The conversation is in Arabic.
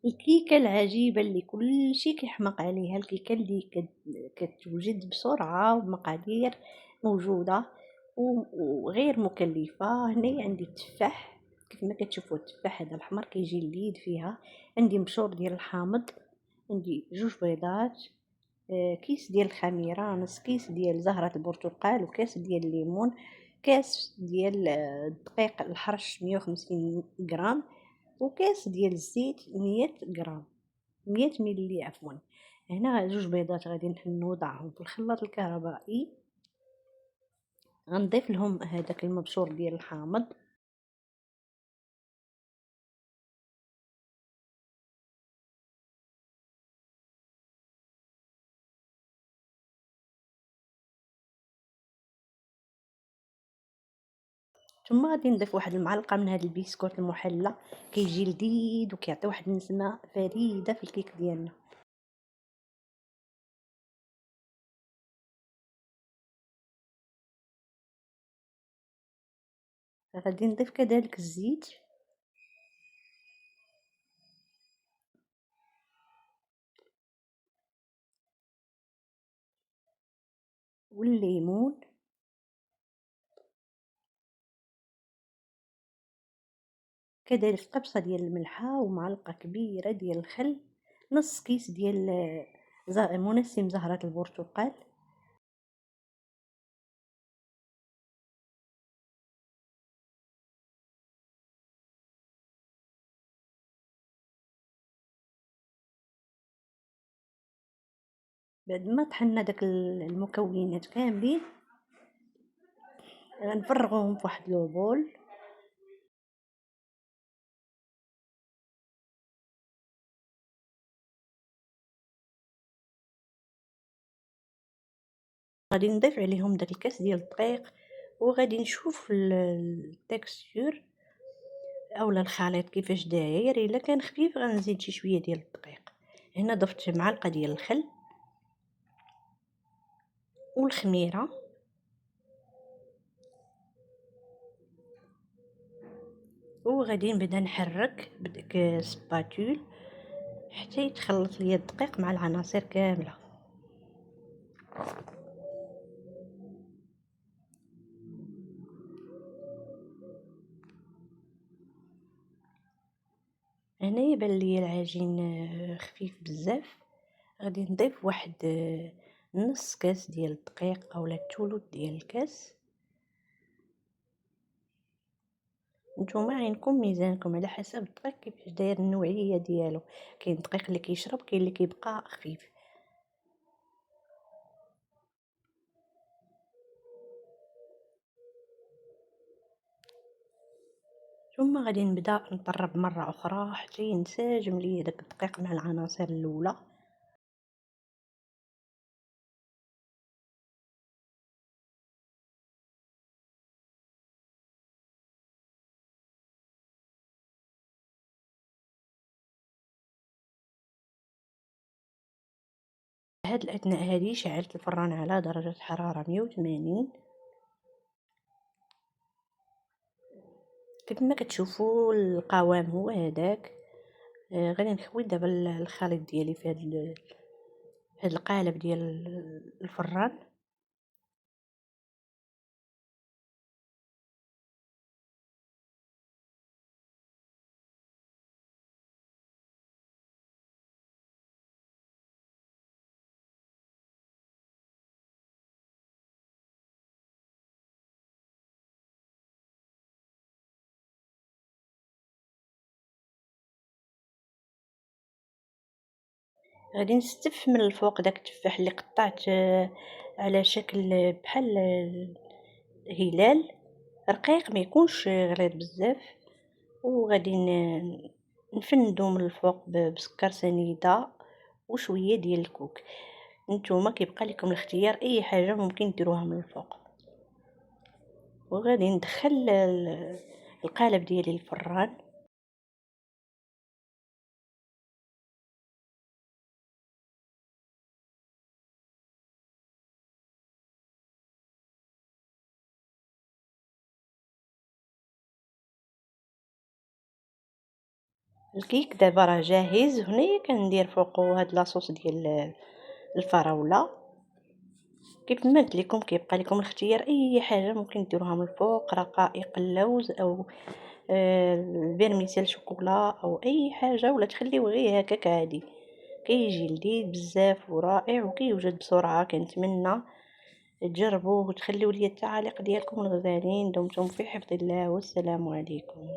الكيكة العجيبة اللي كلشي كيحماق عليها، الكيكة اللي كتوجد بسرعة وبمقادير موجودة وغير مكلفة. هنايا عندي التفاح، كيف ما كتشوفوا التفاح هذا الأحمر كيجي لذيذ فيها. عندي مبشور ديال الحامض، عندي 2 بيضات، كيس ديال الخميرة، نص كيس ديال زهرة البرتقال، وكاس ديال الليمون، كاس ديال الدقيق الحرش 150 غرام، وكاس ديال الزيت 100 غرام، 100 ملي عفوا. هنا 2 بيضات غادي نوضعهم في الخلاط الكهربائي، غنضيف لهم هذاك المبشور ديال الحامض، ثم غادي نضيف واحد المعلقة من هذا البسكوت المحلى، كيجي لذيذ وكيعطي واحد النسمة فريدة في الكيك ديالنا. غادي نضيف كذلك الزيت والليمون، كذلك قبصة ديال الملحة ومعلقة كبيرة ديال الخل، نص كيس ديال منسم زهرة البرتقال. بعد ما طحنا داك المكونات كاملين غنفرغوهم في واحد لوبول. غادي نضيف عليهم داك الكاس ديال الدقيق، وغادي نشوف التكستور اولا الخليط كيفاش داير. الا كان خفيف غنزيد شي شويه ديال الدقيق. هنا ضفت معلقه ديال الخل والخميره، وغادي نبدا نحرك بداك سباتول حتى يتخلط ليا الدقيق مع العناصر كامله. هنا يبان ليا العجين خفيف بزاف. غادي نضيف واحد نص كاس ديال الدقيق اولا الثلث ديال الكاس. نتوما عينكم ميزانكم على حسب الدقيق كيفاش داير النوعيه ديالو، كاين الدقيق اللي كيشرب، كاين اللي كيبقى خفيف. ثم غادي نبدا نطرب مره اخرى حتى ينسجم ليا داك الدقيق مع العناصر الاولى. هاد الاثناء هادي شعلت الفران على درجه حراره 180. كيف ما كتشوفوا القوام هو هذاك. غادي نخوي دابا الخليط ديالي في هاد القالب ديال الفران. غادي نستف من الفوق داك التفاح اللي قطعت على شكل بحال هلال رقيق، ما يكونش غليظ بزاف. وغادي نفندو من الفوق بسكر سنيده وشويه ديال الكوك. نتوما كيبقى لكم الاختيار، اي حاجه ممكن ديروها من الفوق. وغادي ندخل القالب ديالي الفران. الكيك دابا راه جاهز، هنايا كندير فوقو هاد لاصوص ديال الفراولة. كيف ما قلت لكم كيبقى لكم الاختيار، اي حاجه ممكن ديروها من الفوق، رقائق اللوز او الفيرميسيل شوكولا او اي حاجه، ولا تخليوه غير هكاك عادي. كيجي لذيذ بزاف ورائع وكيوجد بسرعه. كنتمنى تجربوه وتخليو لي التعاليق ديالكم الغزالين. دمتم في حفظ الله والسلام عليكم.